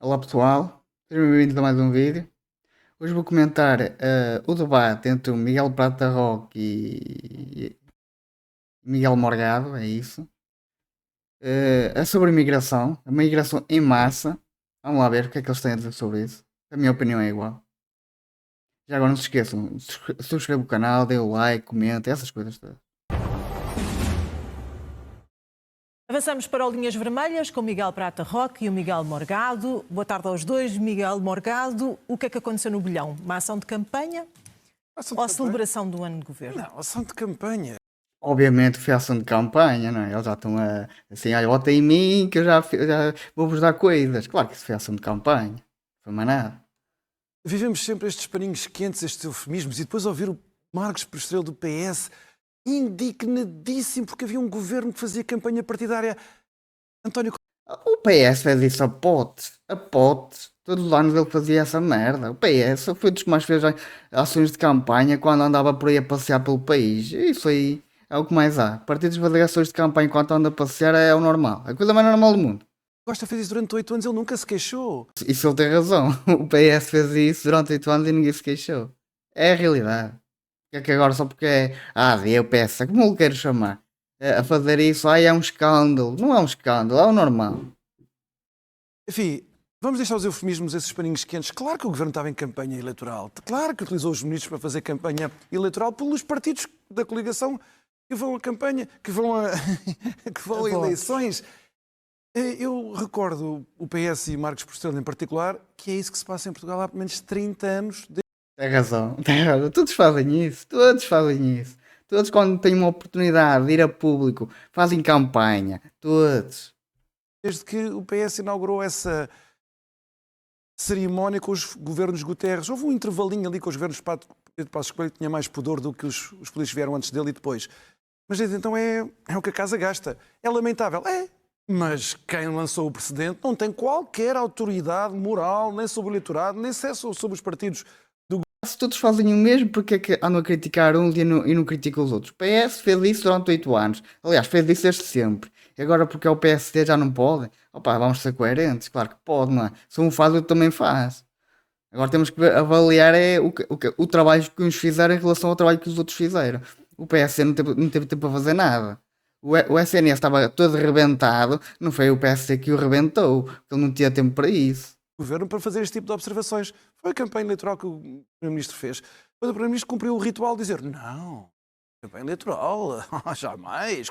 Olá pessoal, sejam bem-vindos a mais um vídeo. Hoje vou comentar o debate entre o Miguel Prata Roque e Miguel Morgado, é isso. É sobre a migração em massa. Vamos lá ver o que é que eles têm a dizer sobre isso. A minha opinião é igual. Já agora não se esqueçam, subscreva o canal, dê o like, comenta, essas coisas todas. Avançamos para o Linhas Vermelhas com o Miguel Prata Roque e o Miguel Morgado. Boa tarde aos dois. Miguel Morgado, o que é que aconteceu no Bolhão? Uma ação de campanha ou a celebração do ano de governo? Não, ação de campanha. Obviamente foi ação de campanha, não é? Eles já estão assim, olha, vota em mim que eu já vou-vos dar coisas. Claro que isso foi ação de campanha, não foi mais nada. Vivemos sempre estes paninhos quentes, estes eufemismos, e depois ouvir o Marcos Prestrelo do PS indignadíssimo porque havia um governo que fazia campanha partidária. António O PS fez isso a potes. Todos os anos ele fazia essa merda. O PS foi dos que mais fez ações de campanha quando andava por aí a passear pelo país. Isso aí é o que mais há. Partidos fazer ações de campanha enquanto anda a passear é o normal. É a coisa mais normal do mundo. Costa fez isso durante 8 anos, ele nunca se queixou. Isso ele tem razão. O PS fez isso durante 8 anos e ninguém se queixou. É a realidade. É que agora só porque é a AD, o PS, como eu quero chamar, a fazer isso, ai é um escândalo. Não é um escândalo, é o normal. Enfim, vamos deixar os eufemismos, esses paninhos quentes. Claro que o governo estava em campanha eleitoral. Claro que utilizou os ministros para fazer campanha eleitoral pelos partidos da coligação que vão a campanha, que vão a, que vão a eleições. Eu recordo o PS e Marcos Porcelo em particular, que é isso que se passa em Portugal há pelo menos 30 anos. Tem razão, tem razão. Todos fazem isso, todos fazem isso. Todos quando têm uma oportunidade de ir a público fazem campanha. Todos. Desde que o PS inaugurou essa cerimónia com os governos Guterres. Houve um intervalinho ali com os governos de Passos Coelho que tinha mais pudor do que os políticos vieram antes dele e depois. Mas desde então é o que a casa gasta. É lamentável. É. Mas quem lançou o precedente não tem qualquer autoridade moral, nem sobre o eleitorado, nem sequer sobre os partidos. Se todos fazem o mesmo, porque é que andam a criticar uns e não criticam os outros? O PS fez isso durante 8 anos. Aliás, fez isso desde sempre. E agora porque é o PSD já não pode? Opa, vamos ser coerentes. Claro que pode, não é? Se um faz, outro também faz. Agora temos que avaliar o trabalho que uns fizeram em relação ao trabalho que os outros fizeram. O PSD não teve tempo para fazer nada. O SNS estava todo arrebentado. Não foi o PSD que o rebentou. Porque ele não tinha tempo para isso. Governo para fazer este tipo de observações. Foi a campanha eleitoral que o Primeiro-Ministro fez. Quando o Primeiro-Ministro cumpriu o ritual de dizer não, campanha eleitoral, jamais.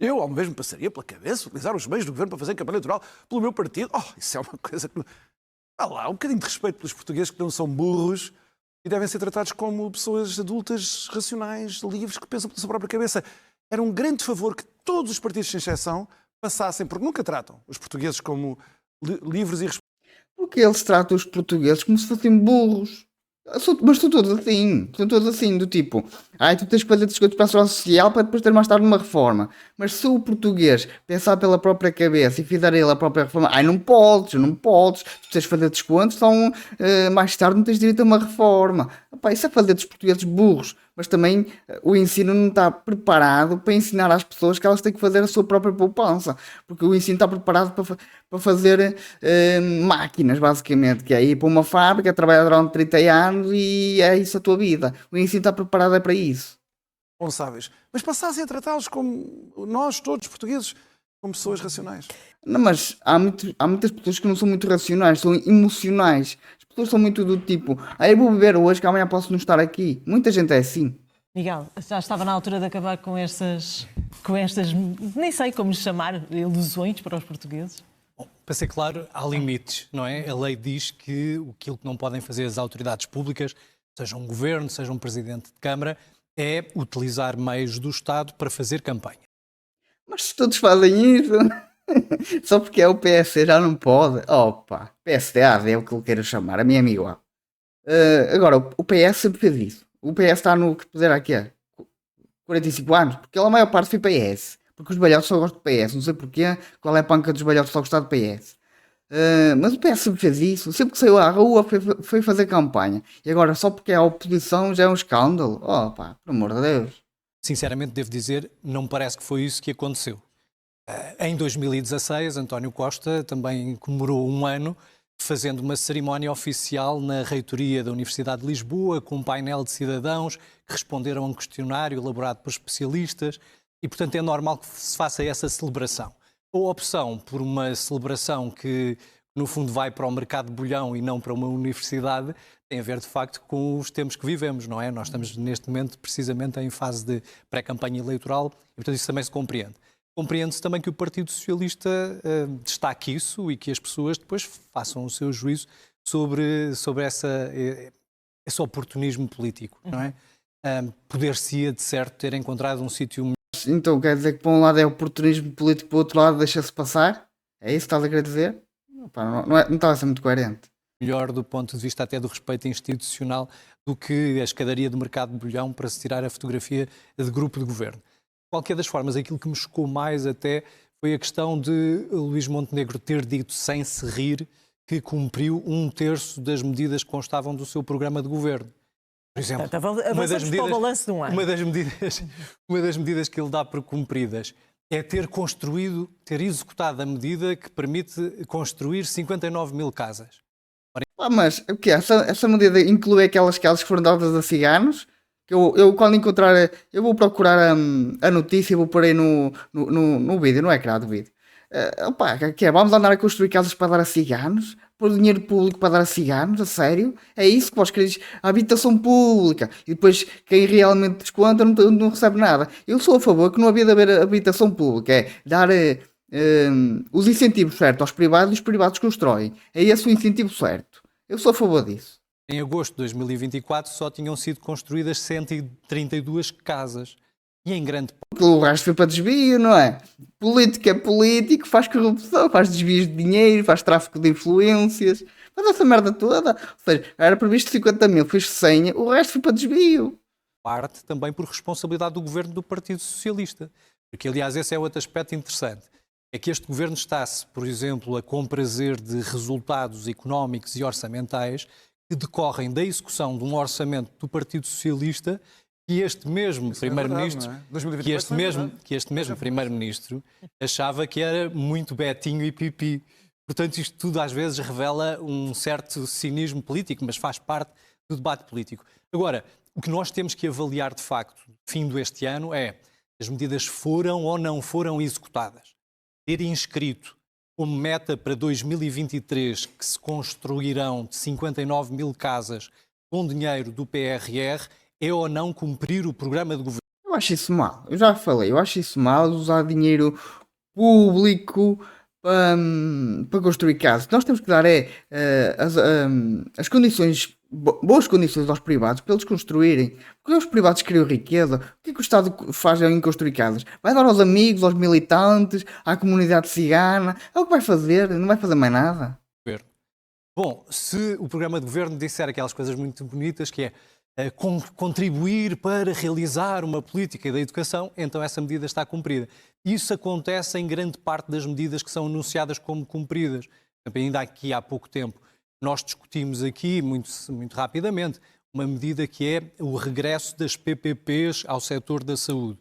Eu, ao mesmo, passaria pela cabeça utilizar os meios do governo para fazer campanha eleitoral pelo meu partido. Isso é uma coisa que... Há lá, um bocadinho de respeito pelos portugueses que não são burros e devem ser tratados como pessoas adultas, racionais, livres, que pensam pela sua própria cabeça. Era um grande favor que todos os partidos, sem exceção, passassem, porque nunca tratam os portugueses como livres e responsáveis. Porque eles tratam os portugueses como se fossem burros. Mas são todos assim, do tipo, ai, tu tens que fazer descontos para a segurança social para depois ter mais tarde uma reforma. Mas se o português pensar pela própria cabeça e fizer ele a própria reforma, ai, não podes, tu tens que fazer descontos, então mais tarde não tens direito a uma reforma. Epá, isso é fazer dos portugueses burros, mas também o ensino não está preparado para ensinar às pessoas que elas têm que fazer a sua própria poupança, porque o ensino está preparado para fazer máquinas, basicamente, que é ir para uma fábrica, trabalhar durante 30 anos e é isso a tua vida. O ensino está preparado é para isso. Mas passassem a tratá-los como nós, todos portugueses, como pessoas racionais. Não, mas há muitas pessoas que não são muito racionais, são emocionais. As pessoas são muito do tipo, eu vou beber hoje que amanhã posso não estar aqui. Muita gente é assim. Miguel, já estava na altura de acabar com estas, nem sei como lhes chamar, ilusões para os portugueses? Bom, para ser claro, há limites, não é? A lei diz que aquilo que não podem fazer as autoridades públicas, seja um governo, seja um presidente de Câmara, é utilizar meios do Estado para fazer campanha. Mas se todos fazem isso, só porque é o PSD já não pode. Opa, PSD, AD é o que eu quero chamar, a minha amiga. Agora, o PS sempre fez isso. O PS está no que puder aqui há 45 anos, porque a maior parte foi PS. Porque os balhotes só gostam do PS, não sei porquê, qual é a panca dos balhotes só gostar do PS. Mas o PS sempre fez isso, sempre que saiu à rua foi fazer campanha. E agora, só porque é a oposição já é um escândalo. Oh pá, por amor de Deus. Sinceramente, devo dizer, não me parece que foi isso que aconteceu. Em 2016, António Costa também comemorou um ano fazendo uma cerimónia oficial na reitoria da Universidade de Lisboa, com um painel de cidadãos que responderam a um questionário elaborado por especialistas e, portanto, é normal que se faça essa celebração. A opção por uma celebração que, no fundo, vai para o mercado de bolhão e não para uma universidade, tem a ver, de facto, com os tempos que vivemos, não é? Nós estamos, neste momento, precisamente em fase de pré-campanha eleitoral e, portanto, isso também se compreende. Compreende-se também que o Partido Socialista destaque isso e que as pessoas depois façam o seu juízo sobre esse oportunismo político, não é? Poder-se-ia, de certo, ter encontrado um sítio Então quer dizer que para um lado é oportunismo político, para o outro lado deixa-se passar? É isso que estás a querer dizer? Pá, não estava a ser muito coerente. melhor do ponto de vista até do respeito institucional do que a escadaria do mercado de bolhão para se tirar a fotografia de grupo de governo. De qualquer das formas, aquilo que me chocou mais até foi a questão de Luís Montenegro ter dito, sem se rir, que cumpriu 1/3 das medidas que constavam do seu programa de governo. Por exemplo, Avançamos para o balanço de um ano. uma das medidas que ele dá por cumpridas é ter executado a medida que permite construir 59 mil casas. Mas o que essa medida inclui aquelas casas que foram dadas a ciganos? Que eu quando encontrar, eu vou procurar a notícia e vou pôr aí no vídeo, no ecrã do vídeo. Opa, que é? Vamos andar a construir casas para dar a ciganos? Pôr dinheiro público para dar a ciganos? A sério? É isso que vós quereis? A habitação pública. E depois quem realmente desconta não recebe nada. Eu sou a favor que não havia de haver habitação pública. É dar os incentivos certos aos privados e os privados constroem. É esse o incentivo certo. Eu sou a favor disso. Em agosto de 2024 só tinham sido construídas 132 casas. E em grande parte... O resto foi para desvio, não é? Político é político, faz corrupção, faz desvios de dinheiro, faz tráfico de influências, faz essa merda toda. Ou seja, era previsto 50 mil, fez 100, o resto foi para desvio. Parte também por responsabilidade do governo do Partido Socialista. Porque, aliás, esse é outro aspecto interessante. É que este governo está-se, por exemplo, a comprazer de resultados económicos e orçamentais que decorrem da execução de um orçamento do Partido Socialista que este mesmo primeiro-ministro, que este mesmo primeiro-ministro achava que era muito betinho e pipi. Portanto, isto tudo às vezes revela um certo cinismo político, mas faz parte do debate político. Agora, o que nós temos que avaliar de facto, fim deste ano, é as medidas foram ou não foram executadas. Ter inscrito como meta para 2023 que se construirão 59 mil casas com dinheiro do PRR é ou não cumprir o programa de governo? Eu acho isso mal. Eu já falei, eu acho isso mal usar dinheiro público para construir casas. Nós temos que dar as condições, boas condições aos privados para eles construírem. Porque os privados criam riqueza. O que é que o Estado faz em construir casas? Vai dar aos amigos, aos militantes, à comunidade cigana. É o que vai fazer, não vai fazer mais nada. Bom, se o programa de governo disser aquelas coisas muito bonitas que é contribuir para realizar uma política da educação, então essa medida está cumprida. Isso acontece em grande parte das medidas que são anunciadas como cumpridas. Ainda aqui há pouco tempo nós discutimos aqui, muito rapidamente, uma medida que é o regresso das PPPs ao setor da saúde.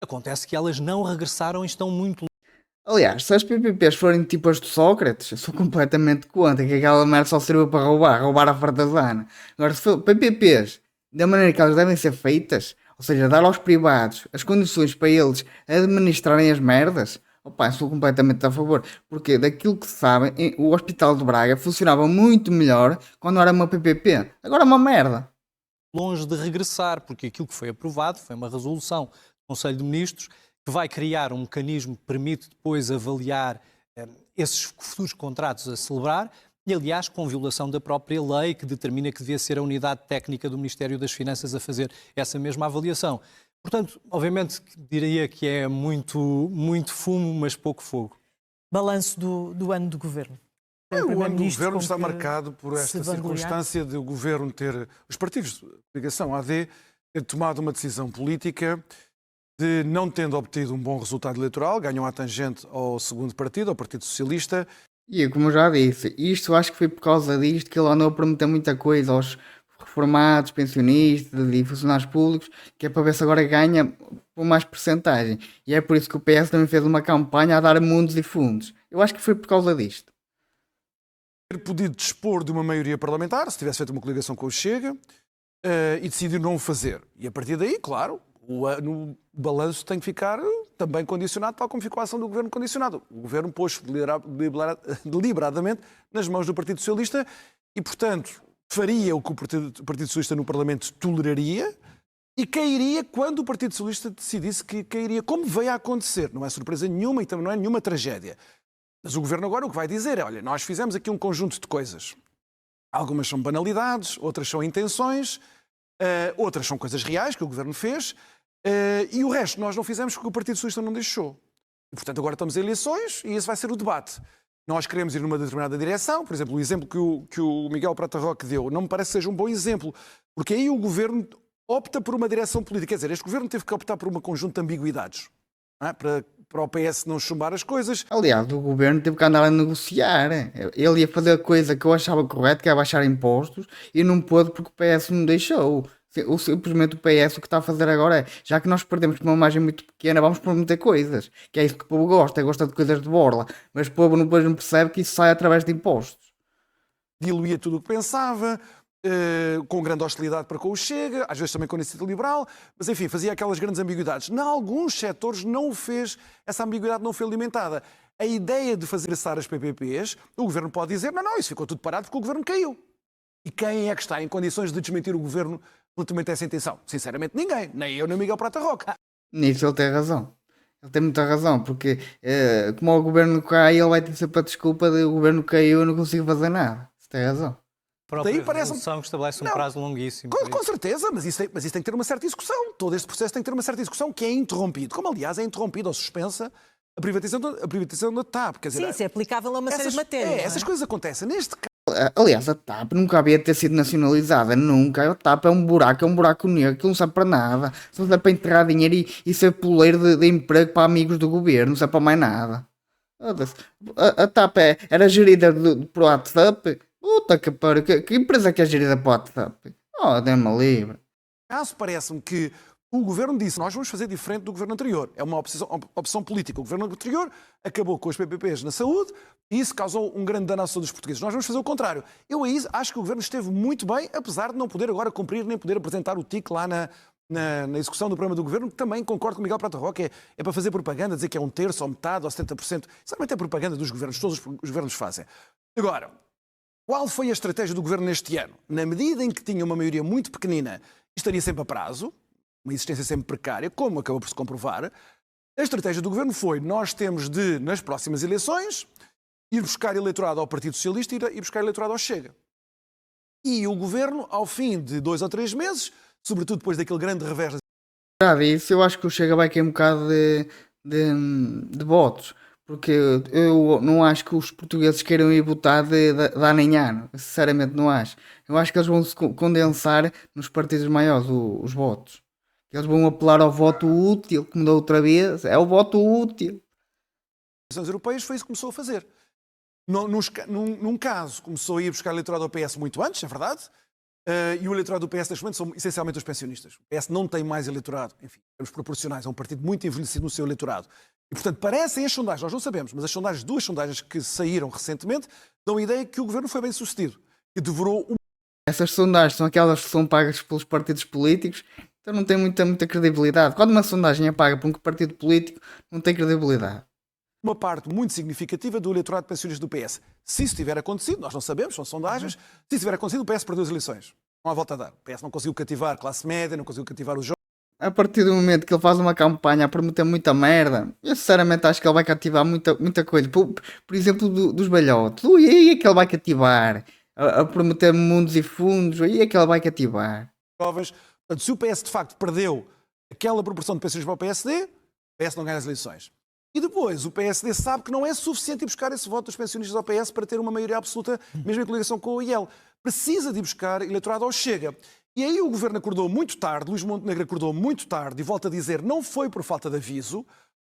Acontece que elas não regressaram e estão muito... Aliás, se as PPPs forem tipo as de Sócrates, eu sou completamente contra que aquela merda só serviu para roubar a fartazana. Agora, se for PPPs da maneira que elas devem ser feitas, ou seja, dar aos privados as condições para eles administrarem as merdas, opa, sou completamente a favor. Porque daquilo que se sabem, o Hospital de Braga funcionava muito melhor quando era uma PPP. Agora é uma merda. Longe de regressar, porque aquilo que foi aprovado foi uma resolução do Conselho de Ministros que vai criar um mecanismo que permite depois avaliar esses futuros contratos a celebrar, e aliás com violação da própria lei que determina que devia ser a unidade técnica do Ministério das Finanças a fazer essa mesma avaliação. Portanto, obviamente diria que é muito fumo, mas pouco fogo. Balanço do ano do governo. O ano do governo está marcado por esta circunstância de o governo ter, os partidos de ligação AD, ter tomado uma decisão política de, não tendo obtido um bom resultado eleitoral, ganham a tangente ao segundo partido, ao Partido Socialista. E como eu já disse, isto acho que foi por causa disto que ele andou a prometer muita coisa aos reformados, pensionistas e funcionários públicos, que é para ver se agora ganha por mais percentagem. E é por isso que o PS também fez uma campanha a dar mundos e fundos. Eu acho que foi por causa disto. ter podido dispor de uma maioria parlamentar, se tivesse feito uma coligação com o Chega, e decidir não o fazer. E a partir daí, claro, no balanço tem que ficar também condicionado, tal como ficou a ação do governo condicionado. O governo pôs deliberadamente nas mãos do Partido Socialista e, portanto, faria o que o Partido Socialista no Parlamento toleraria e cairia quando o Partido Socialista decidisse que cairia, como veio a acontecer. Não é surpresa nenhuma e também não é nenhuma tragédia. Mas o governo agora o que vai dizer é, olha, nós fizemos aqui um conjunto de coisas. Algumas são banalidades, outras são intenções, outras são coisas reais que o governo fez, e o resto nós não fizemos porque o Partido Socialista não deixou. E, portanto, agora estamos em eleições e esse vai ser o debate. Nós queremos ir numa determinada direção, por exemplo, o exemplo que o Miguel Prata Roque deu não me parece que seja um bom exemplo, porque aí o governo opta por uma direção política. Quer dizer, este governo teve que optar por um conjunto de ambiguidades, não é? Para o PS não chumbar as coisas. Aliás, o governo teve que andar a negociar. Ele ia fazer a coisa que eu achava correta, que é baixar impostos, e não pôde porque o PS não deixou. Simplesmente o PS o que está a fazer agora é, já que nós perdemos por uma margem muito pequena, vamos prometer coisas. Que é isso que o povo gosta de coisas de borla. Mas o povo depois não percebe que isso sai através de impostos. Diluía tudo o que pensava, com grande hostilidade para com o Chega, às vezes também com a iniciativa liberal, mas enfim, fazia aquelas grandes ambiguidades. Em alguns setores não o fez, essa ambiguidade não foi alimentada. A ideia de fazer cessar as PPPs, o governo pode dizer, não, isso ficou tudo parado porque o governo caiu. E quem é que está em condições de desmentir o governo relativamente a essa intenção? Sinceramente, ninguém. Nem eu, nem o Miguel Prata Roque. Nisso ele tem razão. Ele tem muita razão, porque como o governo cai, ele vai ter sempre a desculpa de o governo caiu e eu não consigo fazer nada. Você tem razão. A própria resolução estabelece um prazo longuíssimo. Com certeza, mas isso tem que ter uma certa execução. Todo este processo tem que ter uma certa execução que é interrompido. Como, aliás, é interrompido ou suspensa a privatização da TAP. Quer dizer, Sim, isso é aplicável a uma série de matérias. Essas coisas acontecem. Neste caso, Aliás, a TAP nunca havia de ter sido nacionalizada, nunca. A TAP é um buraco negro, que não serve para nada. Só serve para enterrar dinheiro e ser poleiro de emprego para amigos do governo, não serve para mais nada. A TAP era gerida por WhatsApp. Puta que pariu, que empresa que é gerida por WhatsApp? Oh, dê-me livre. caso parece-me que o governo disse, nós vamos fazer diferente do governo anterior. É uma opção política. O governo anterior acabou com as PPPs na saúde e isso causou um grande dano à saúde dos portugueses. Nós vamos fazer o contrário. Eu aí acho que o governo esteve muito bem, apesar de não poder agora cumprir nem poder apresentar o TIC lá na execução do programa do governo, que também concordo com o Miguel Prata Roque, é para fazer propaganda, dizer que é 1/3 ou metade ou 70%. Isso realmente é propaganda dos governos, todos os governos fazem. Agora, qual foi a estratégia do governo neste ano? Na medida em que tinha uma maioria muito pequenina, estaria sempre a prazo, uma existência sempre precária, como acabou por se comprovar, a estratégia do governo foi, nós temos de, nas próximas eleições, ir buscar eleitorado ao Partido Socialista e ir buscar eleitorado ao Chega. E o governo, ao fim de 2 ou 3 meses, sobretudo depois daquele grande revés... Já disse, eu acho que o Chega vai cair um bocado de votos. Porque eu não acho que os portugueses queiram ir votar de ano em ano. Sinceramente não acho. Eu acho que eles vão se condensar nos partidos maiores os votos. Eles vão apelar ao voto útil, como da outra vez. É o voto útil. As eleições europeias foi isso que começou a fazer. Num caso, começou a ir buscar eleitorado ao PS muito antes, é verdade, e o eleitorado do PS neste momento são essencialmente os pensionistas. O PS não tem mais eleitorado, enfim, em termos proporcionais, é um partido muito envelhecido no seu eleitorado. E, portanto, parecem as sondagens, nós não sabemos, mas as sondagens, 2 sondagens que saíram recentemente, dão a ideia que o governo foi bem sucedido, que devorou... Essas sondagens são aquelas que são pagas pelos partidos políticos, então não tem muita credibilidade. Quando uma sondagem é paga por um partido político, não tem credibilidade. Uma parte muito significativa do eleitorado de pensionistas do PS. Se isso tiver acontecido, nós não sabemos, são sondagens, se isso tiver acontecido, o PS perdeu as eleições. Não há volta a dar. O PS não conseguiu cativar a classe média, não conseguiu cativar os jovens. A partir do momento que ele faz uma campanha a prometer muita merda, eu sinceramente acho que ele vai cativar muita coisa. Por exemplo, dos balhotes. Aí é que ele vai cativar. A prometer mundos e fundos, aí é que ele vai cativar. Jovens. Portanto, se o PS de facto perdeu aquela proporção de pensionistas para o PSD, o PS não ganha as eleições. E depois, o PSD sabe que não é suficiente ir buscar esse voto dos pensionistas ao PS para ter uma maioria absoluta, mesmo em coligação com o IEL. Precisa de ir buscar eleitorado ao Chega. E aí o governo acordou muito tarde, Luís Montenegro acordou muito tarde e volta a dizer, não foi por falta de aviso,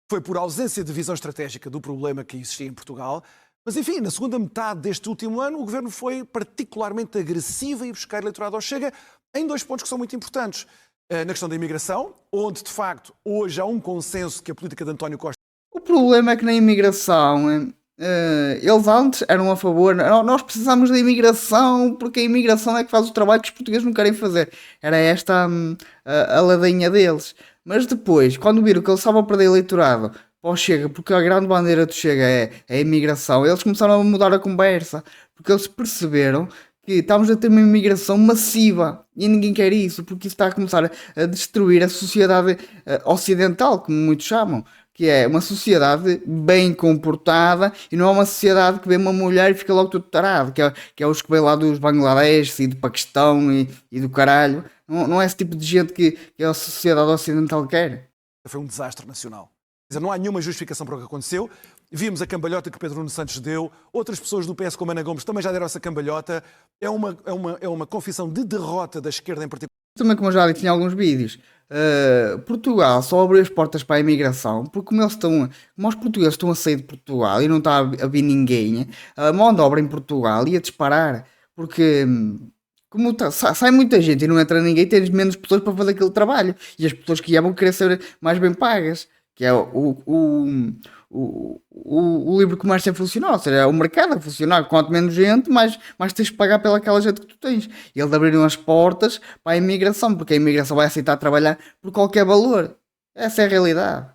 foi por ausência de visão estratégica do problema que existia em Portugal. Mas enfim, na segunda metade deste último ano, o governo foi particularmente agressivo em ir buscar eleitorado ao Chega em 2 pontos que são muito importantes. Na questão da imigração, onde de facto hoje há um consenso que a política de António Costa... O problema é que na imigração Eles antes eram a favor, nós precisamos da imigração, porque a imigração é que faz o trabalho que os portugueses não querem fazer. Era esta a ladainha deles. Mas depois, quando viram que eles estavam a perder eleitorado para o Chega, porque a grande bandeira do Chega é a imigração, eles começaram a mudar a conversa, porque eles perceberam que estamos a ter uma imigração massiva e ninguém quer isso, porque isso está a começar a destruir a sociedade ocidental, como muitos chamam, que é uma sociedade bem comportada e não é uma sociedade que vê uma mulher e fica logo todo tarado, que é os que vêm lá dos Bangladesh e do Paquistão e do caralho. Não é esse tipo de gente que a sociedade ocidental quer. Foi um desastre nacional. Quer dizer, não há nenhuma justificação para o que aconteceu. Vimos a cambalhota que Pedro Nuno Santos deu, outras pessoas do PS, como Ana Gomes, também já deram essa cambalhota. É uma confissão de derrota da esquerda em particular. Também, como eu já disse em alguns vídeos, Portugal só abriu as portas para a imigração porque como os portugueses estão a sair de Portugal e não está a vir ninguém, a mão de obra em Portugal ia disparar, porque como sai muita gente e não entra ninguém, tens menos pessoas para fazer aquele trabalho e as pessoas que iam vão querer ser mais bem pagas, que é o livre comércio a funcionar, ou seja, o mercado a funcionar. Quanto menos gente, mais tens de pagar pelaquela gente que tu tens. E eles abriram as portas para a imigração, porque a imigração vai aceitar trabalhar por qualquer valor. Essa é a realidade.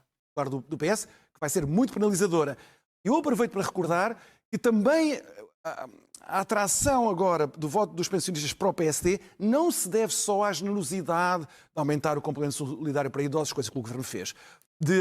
Do PS, que vai ser muito penalizadora. Eu aproveito para recordar que também a atração agora do voto dos pensionistas para o PSD não se deve só à generosidade de aumentar o complemento solidário para idosos, coisa que o Governo fez, de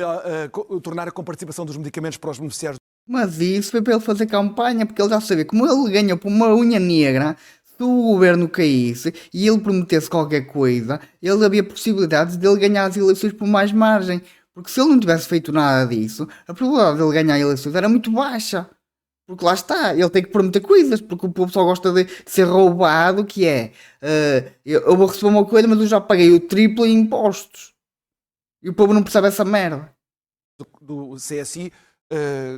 tornar a comparticipação dos medicamentos para os beneficiários. Mas isso foi para ele fazer campanha, porque ele já sabia, como ele ganhou por uma unha negra, se o governo caísse e ele prometesse qualquer coisa, ele havia possibilidades de ele ganhar as eleições por mais margem. Porque se ele não tivesse feito nada disso, a probabilidade de ele ganhar eleições era muito baixa. Porque lá está, ele tem que prometer coisas, porque o povo só gosta de ser roubado, que é, eu vou receber uma coisa, mas eu já paguei o triplo em impostos. E o povo não percebe essa merda. Do CSI,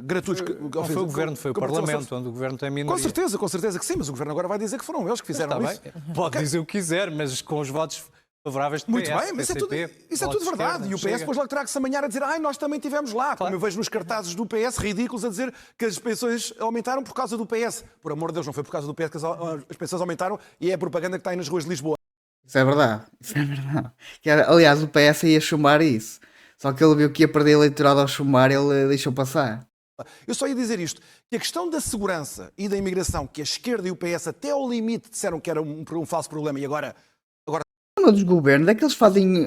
gratuitos. Não foi o Governo, foi o Parlamento, onde o Governo tem minoria. Com certeza que sim, mas o Governo agora vai dizer que foram eles que fizeram isso. Pode dizer o que quiser, mas com os votos favoráveis do PS, muito bem, mas PCP, isso é tudo verdade. E o PS depois logo terá que se amanhar a dizer nós também estivemos lá. Claro. Como eu vejo nos cartazes do PS, ridículos, a dizer que as pensões aumentaram por causa do PS. Por amor de Deus, não foi por causa do PS que as pensões aumentaram e é a propaganda que está aí nas ruas de Lisboa. Isso é verdade. Aliás, o PS ia chumbar isso. Só que ele viu que ia perder eleitorado ao chumbar, ele deixou passar. Eu só ia dizer isto, que a questão da segurança e da imigração, que a esquerda e o PS até ao limite disseram que era um falso problema e agora dos governos é que eles fazem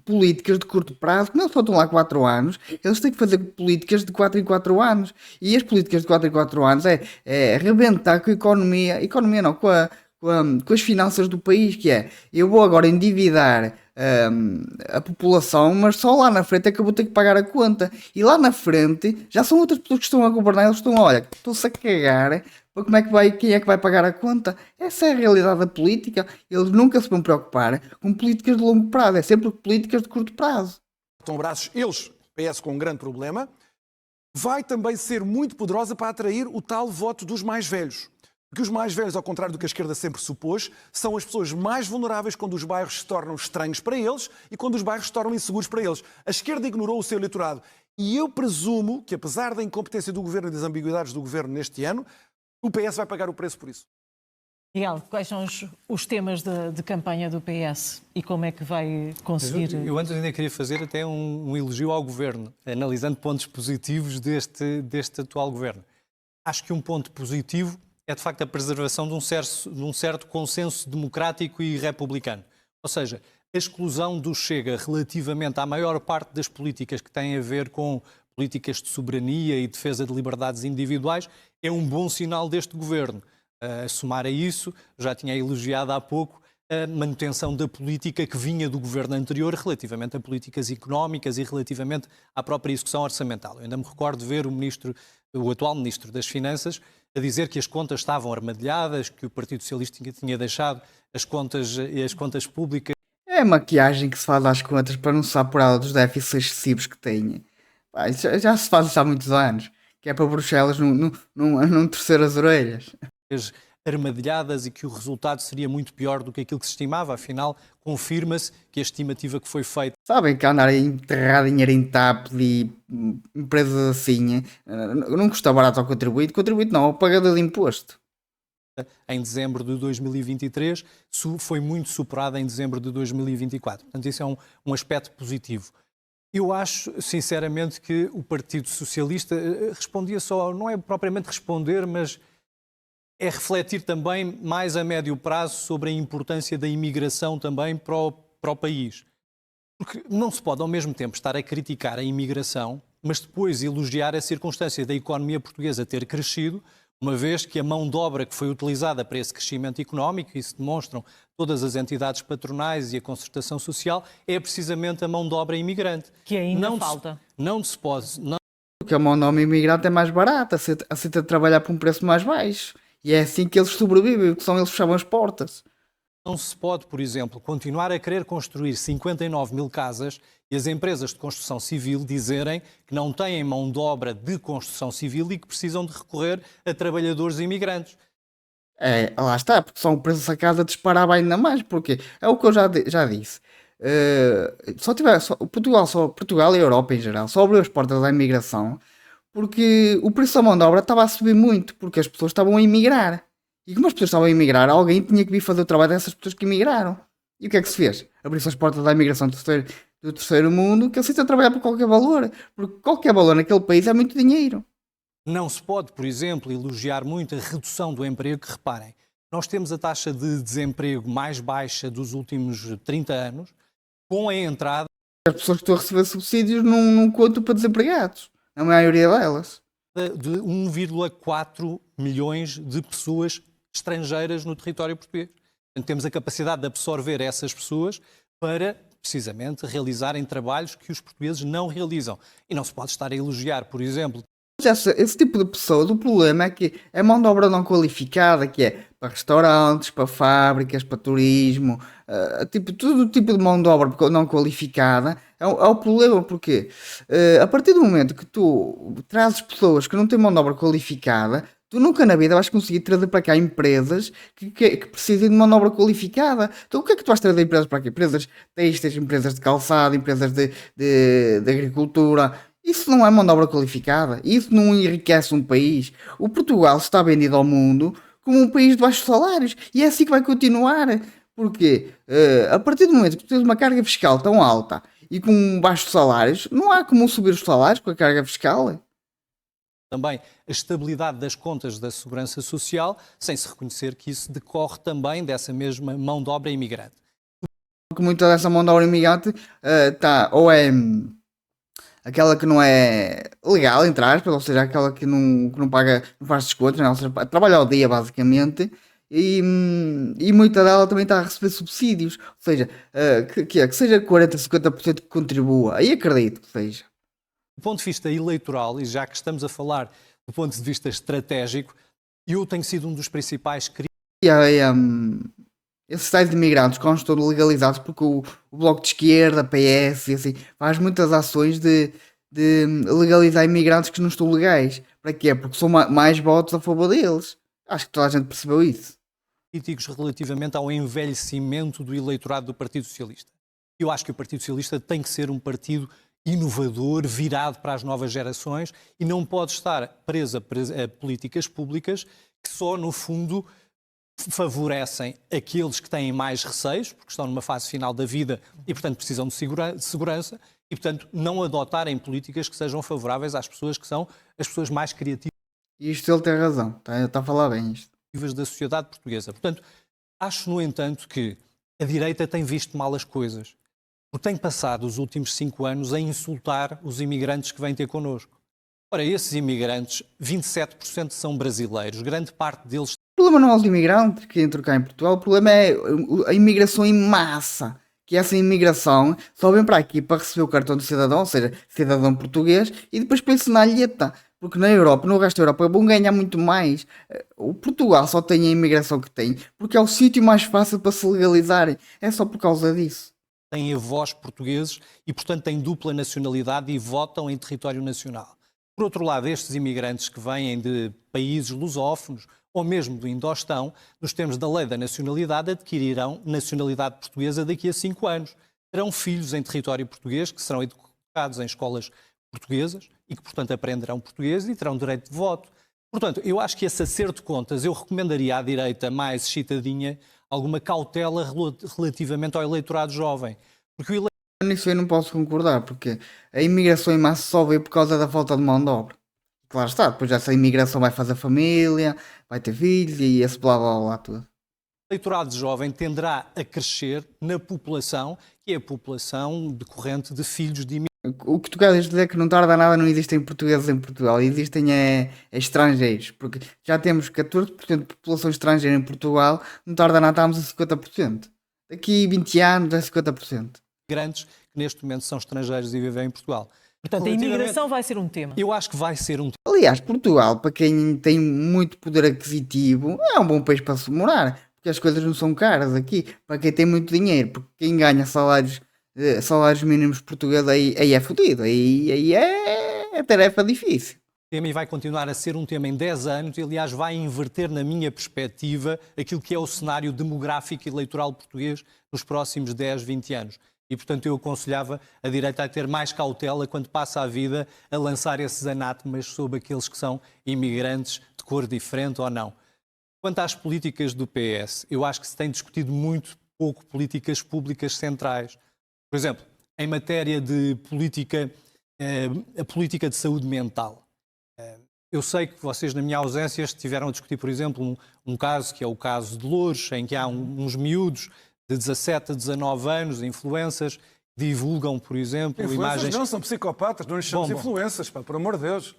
políticas de curto prazo, como eles só estão lá 4 anos, eles têm que fazer políticas de 4 em 4 anos. E as políticas de 4 em 4 anos é arrebentar com a economia não, com as finanças do país, que é, eu vou agora endividar a população, mas só lá na frente é que eu vou ter que pagar a conta. E lá na frente já são outras pessoas que estão a governar, eles estão, olha, estão-se a cagar para quem é que vai pagar a conta. Essa é a realidade da política. Eles nunca se vão preocupar com políticas de longo prazo, é sempre políticas de curto prazo. Estão braços, eles, PS com um grande problema, vai também ser muito poderosa para atrair o tal voto dos mais velhos. Porque os mais velhos, ao contrário do que a esquerda sempre supôs, são as pessoas mais vulneráveis quando os bairros se tornam estranhos para eles e quando os bairros se tornam inseguros para eles. A esquerda ignorou o seu eleitorado. E eu presumo que, apesar da incompetência do governo e das ambiguidades do governo neste ano, o PS vai pagar o preço por isso. Miguel, quais são os temas de campanha do PS e como é que vai conseguir... Eu antes ainda queria fazer até um elogio ao governo, analisando pontos positivos deste atual governo. Acho que um ponto positivo é de facto a preservação de um certo consenso democrático e republicano. Ou seja, a exclusão do Chega relativamente à maior parte das políticas que têm a ver com políticas de soberania e defesa de liberdades individuais é um bom sinal deste governo. A somar a isso, já tinha elogiado há pouco a manutenção da política que vinha do governo anterior relativamente a políticas económicas e relativamente à própria execução orçamental. Eu ainda me recordo de ver o atual Ministro das Finanças a dizer que as contas estavam armadilhadas, que o Partido Socialista tinha deixado as contas públicas. É a maquiagem que se faz às contas para não se apurar dos déficits excessivos que têm. Já se faz isso há muitos anos, que é para Bruxelas não torcer as orelhas. armadilhadas e que o resultado seria muito pior do que aquilo que se estimava. Afinal, confirma-se que a estimativa que foi feita Sabem que andar a enterrar dinheiro em TAP e empresas assim não custa barato ao contribuinte. Contribuinte não, ao pagador de imposto. em dezembro de 2023 foi muito superada em dezembro de 2024. Portanto, isso é um aspecto positivo. Eu acho, sinceramente, que o Partido Socialista respondia só, não é propriamente responder, mas é refletir também mais a médio prazo sobre a importância da imigração também para o país. Porque não se pode, ao mesmo tempo, estar a criticar a imigração, mas depois elogiar a circunstância da economia portuguesa ter crescido, uma vez que a mão de obra que foi utilizada para esse crescimento económico, isso demonstram todas as entidades patronais e a concertação social, é precisamente a mão de obra imigrante. Que ainda Não falta. Não se pode... Porque a mão de obra imigrante é mais barata, aceita trabalhar por um preço mais baixo. E é assim que eles sobrevivem, porque são eles que fechavam as portas. Não se pode, por exemplo, continuar a querer construir 59 mil casas e as empresas de construção civil dizerem que não têm mão de obra de construção civil e que precisam de recorrer a trabalhadores imigrantes. Lá está, porque só o preço da casa disparava ainda mais, porque é o que eu já disse. Portugal e a Europa em geral só abriu as portas à imigração porque o preço da mão de obra estava a subir muito, porque as pessoas estavam a emigrar. E como as pessoas estavam a emigrar, alguém tinha que vir fazer o trabalho dessas pessoas que emigraram. E o que é que se fez? Abriu-se as portas da imigração do terceiro mundo, que aceita trabalhar por qualquer valor, porque qualquer valor naquele país é muito dinheiro. Não se pode, por exemplo, elogiar muito a redução do emprego, que reparem, nós temos a taxa de desemprego mais baixa dos últimos 30 anos, com a entrada... As pessoas que estão a receber subsídios não contam para desempregados, a maioria delas. De 1,4 milhões de pessoas estrangeiras no território português. Portanto, temos a capacidade de absorver essas pessoas para, precisamente, realizarem trabalhos que os portugueses não realizam. E não se pode estar a elogiar, por exemplo... Esse tipo de pessoas, o problema é que é mão de obra não qualificada, que é para restaurantes, para fábricas, para turismo, todo tipo de mão de obra não qualificada é o problema, porque a partir do momento que tu trazes pessoas que não têm mão de obra qualificada, tu nunca na vida vais conseguir trazer para cá empresas que precisem de mão de obra qualificada. Então o que é que tu vais trazer empresas para aqui? Empresas têxteis, empresas de calçado, empresas de agricultura. Isso não é mão de obra qualificada. Isso não enriquece um país. O Portugal está vendido ao mundo como um país de baixos salários. E é assim que vai continuar. Porque a partir do momento que tu tens uma carga fiscal tão alta e com baixos salários, não há como subir os salários com a carga fiscal. Também a estabilidade das contas da Segurança Social, sem se reconhecer que isso decorre também dessa mesma mão de obra imigrante. Porque muita dessa mão de obra imigrante ou é aquela que não é legal, entre aspas, ou seja, aquela que não paga, não faz descontos, não, ou seja, trabalha ao dia basicamente, e muita dela também está a receber subsídios, ou seja, que seja 40, 50% que contribua, aí acredito que seja. Do ponto de vista eleitoral, e já que estamos a falar do ponto de vista estratégico, eu tenho sido um dos principais críticos. Esses tais imigrantes constam legalizados porque o Bloco de Esquerda, PS e assim, faz muitas ações de legalizar imigrantes que não estão legais. Para quê? Porque são mais votos a favor deles. Acho que toda a gente percebeu isso. Críticos relativamente ao envelhecimento do eleitorado do Partido Socialista. Eu acho que o Partido Socialista tem que ser um partido inovador, virado para as novas gerações e não pode estar preso a políticas públicas que só, no fundo, favorecem aqueles que têm mais receios, porque estão numa fase final da vida e, portanto, precisam de segurança e, portanto, não adotarem políticas que sejam favoráveis às pessoas que são as pessoas mais criativas. E isto ele tem razão, está a falar bem isto. Da sociedade portuguesa. Portanto, acho, no entanto, que a direita tem visto mal as coisas. Porque tem passado os últimos 5 anos a insultar os imigrantes que vêm ter connosco. Ora, esses imigrantes, 27% são brasileiros, grande parte deles... O problema não é os imigrantes que entram cá em Portugal, o problema é a imigração em massa. Que essa imigração só vem para aqui para receber o cartão de cidadão, ou seja, cidadão português, e depois para isso na alheta. Porque na Europa, no resto da Europa, vão ganhar muito mais. O Portugal só tem a imigração que tem porque é o sítio mais fácil para se legalizarem. É só por causa disso. Têm avós portugueses e, portanto, têm dupla nacionalidade e votam em território nacional. Por outro lado, estes imigrantes que vêm de países lusófonos ou mesmo do ainda o estão, nos termos da lei da nacionalidade, adquirirão nacionalidade portuguesa daqui a 5 anos. Terão filhos em território português que serão educados em escolas portuguesas e que, portanto, aprenderão português e terão direito de voto. Portanto, eu acho que esse acerto de contas, eu recomendaria à direita mais excitadinha alguma cautela relativamente ao eleitorado jovem. Porque o Nisso eu não posso concordar, porque a imigração em massa só veio por causa da falta de mão de obra. Claro está, depois essa imigração vai fazer família, vai ter filhos e esse blá blá blá tudo. eleitorado jovem tenderá a crescer na população, que é a população decorrente de filhos de imigrantes. O que tu queres dizer é que não tarda nada, não existem portugueses em Portugal, existem estrangeiros, porque já temos 14% de população estrangeira em Portugal, não tarda nada, estamos a 50%. Daqui 20 anos é 50%. Que neste momento são estrangeiros e vivem em Portugal. Portanto, a imigração vai ser um tema. Eu acho que vai ser um tema. Aliás, Portugal, para quem tem muito poder aquisitivo, é um bom país para se morar, porque as coisas não são caras aqui, para quem tem muito dinheiro, porque quem ganha salários mínimos portugueses aí é fodido, aí é tarefa difícil. Tema e vai continuar a ser um tema em 10 anos e, aliás, vai inverter, na minha perspectiva, aquilo que é o cenário demográfico e eleitoral português nos próximos 10, 20 anos. E, portanto, eu aconselhava a direita a ter mais cautela quando passa a vida a lançar esses anátemas sobre aqueles que são imigrantes de cor diferente ou não. Quanto às políticas do PS, eu acho que se tem discutido muito pouco políticas públicas centrais. Por exemplo, em matéria de política, a política de saúde mental. Eu sei que vocês, na minha ausência, estiveram a discutir, por exemplo, um caso que é o caso de Loures, em que há uns miúdos de 17 a 19 anos, influencers, divulgam, por exemplo, imagens... Não, são psicopatas, não lhes chamamos influências, pá, por amor de Deus.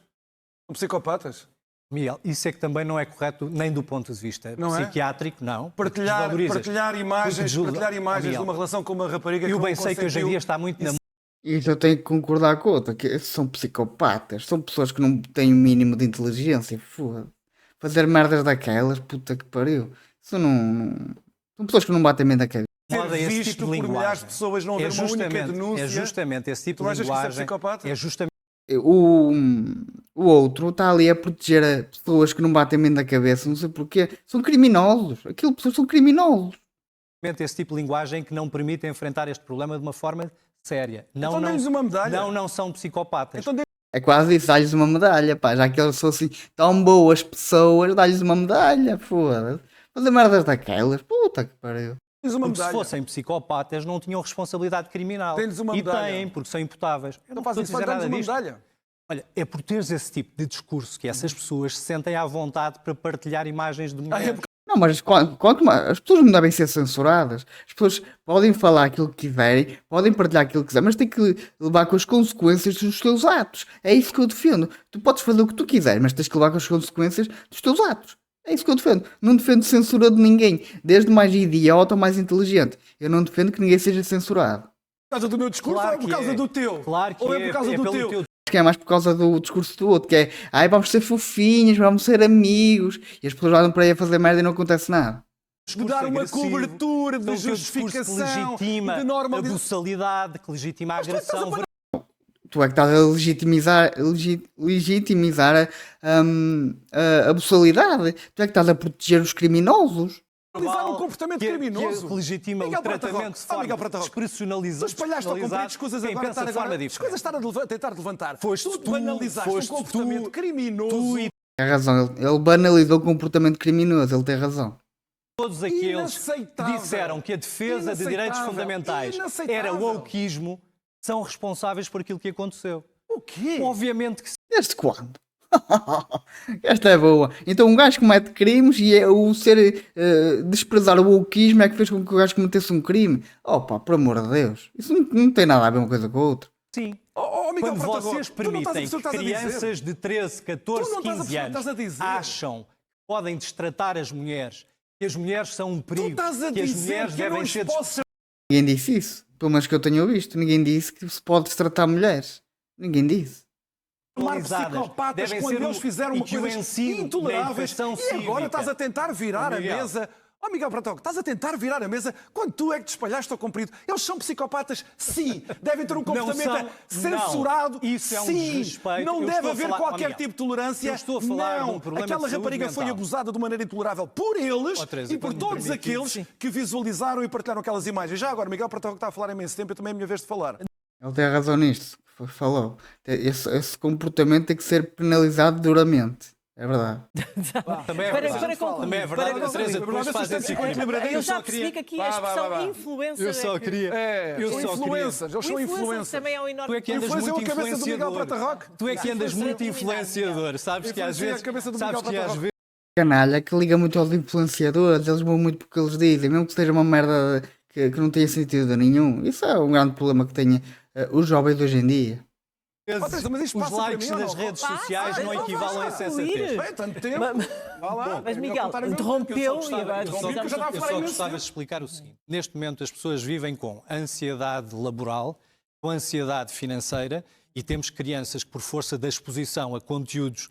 São psicopatas. Miguel, isso é que também não é correto nem do ponto de vista não psiquiátrico, não. Partilhar imagens de uma relação com uma rapariga que eu não bem sei que hoje em dia está muito na... Isso eu tenho que concordar com outra, que são psicopatas, são pessoas que não têm o mínimo de inteligência, foda. Fazer merdas daquelas, puta que pariu. Isso não... São pessoas que não batem bem da cabeça. Ser visto por milhares de pessoas, não haver uma única denúncia. É justamente esse tipo de linguagem. É justamente... O outro está ali a proteger as pessoas que não batem bem da cabeça, não sei porquê. São criminosos. Aquilo pessoas são criminosos. Esse tipo de linguagem que não permite enfrentar este problema de uma forma séria. Então dê-lhes uma medalha. Não são psicopatas. Então é quase isso, dá-lhes uma medalha, pá. Já que eles são assim tão boas pessoas, dá-lhes uma medalha, foda-se. Fazer merdas daquelas, puta que pariu. Porque se fossem psicopatas não tinham responsabilidade criminal. Tem-lhes uma medalha. E têm, porque são imputáveis. Eu não posso dizer nada disto. Olha, é por teres esse tipo de discurso que essas pessoas se sentem à vontade para partilhar imagens de mulheres. Não, mas as pessoas não devem ser censuradas. As pessoas podem falar aquilo que quiserem, podem partilhar aquilo que quiserem, mas têm que levar com as consequências dos teus atos. É isso que eu defendo. Tu podes fazer o que tu quiseres, mas tens que levar com as consequências dos teus atos. É isso que eu defendo. Não defendo censura de ninguém, desde o mais idiota ao mais inteligente. Eu não defendo que ninguém seja censurado. Por causa do meu discurso ou é por causa do teu? Claro que ou é por causa do teu? Acho que é mais por causa do discurso do outro, que é vamos ser fofinhos, vamos ser amigos, e as pessoas olham para aí a fazer merda e não acontece nada. De dar uma cobertura de justificação, que legitima de norma... a buçalidade, que legitima a agressão. Tu é que estás a legitimizar a buçalidade. Tu é que estás a proteger os criminosos. Um comportamento criminoso. Que legitima o tratamento de forma despersonalizada. Tu espalhaste ao comprido escusas agora pensa de forma diferente. Escusas estar a tentar levantar. Tu banalizaste um comportamento criminoso. Tem razão, ele banalizou o comportamento criminoso, ele tem razão. Todos aqueles que disseram que a defesa de direitos fundamentais era o wokeismo são responsáveis por aquilo que aconteceu. O quê? Obviamente que sim. Desde quando? Esta é boa. Então um gajo comete crimes e o ser desprezar o wokeismo é que fez com que o gajo cometesse um crime. Opa, por amor de Deus. Isso não tem nada a ver uma coisa com a outra. Sim. Quando vocês permitem que crianças de 13, 14, 15 anos acham que podem destratar as mulheres, que as mulheres são um perigo, que as mulheres devem ser... Ninguém disse isso. Pelo menos que eu tenha visto. Ninguém disse que se pode destratar mulheres. Ninguém disse. Psicopatas devem quando ser eles fizeram uma coisa intolerável e agora estás a tentar virar a mesa. Oh, Miguel Prata Roque, estás a tentar virar a mesa quando tu é que te espalhaste ao comprido. Eles são psicopatas? Sim. Devem ter um comportamento censurado? Isso é um sim. desrespeito. Não Eu deve estou a haver falar- qualquer Miguel, tipo de tolerância. eu estou a falar de não. um problema Aquela de saúde rapariga foi mental. abusada de maneira intolerável por eles Teresa, e por quando me todos permite, aqueles sim. que visualizaram e partilharam aquelas imagens. Já agora, Miguel Prata Roque está a falar há imenso tempo, eu também é a minha vez de falar. Ele tem razão nisto, que falou. Esse comportamento tem que ser penalizado duramente. É verdade. Também é Para verdade. concluir, Também é verdade, para a Teresa concluir. depois faz esse equilíbrio. Eu já percebi que aqui a expressão influencer Eu só é que... queria. Eles Eu são só queria. influencers, eles são O influencer influencers. também é um enorme... Tu é que andas Influenciam muito a cabeça do Miguel influenciador. Prata Roque. Tu é que andas muito Influenciador. influenciador. Sabes que às Influencia a vezes. cabeça do Sabes Miguel que às Prata vezes. Canalha que liga muito aos influenciadores, eles vão muito porque eles dizem, mesmo que seja uma merda que não tenha sentido nenhum. Isso é um grande problema que têm os jovens hoje em dia. Teresa, mas isto Os passa para likes mim ou nas não? redes Passa, sociais não então equivalem a vais sensatez. concluir. Bem, tanto tempo. Vá lá. Mas, É Miguel, contar o meu interrompeu Eu e só agora gostava- que eu já estava a eu falar só imenso gostava tempo. de explicar o seguinte. Neste momento as pessoas vivem com ansiedade laboral, com ansiedade financeira e temos crianças que por força da exposição a conteúdos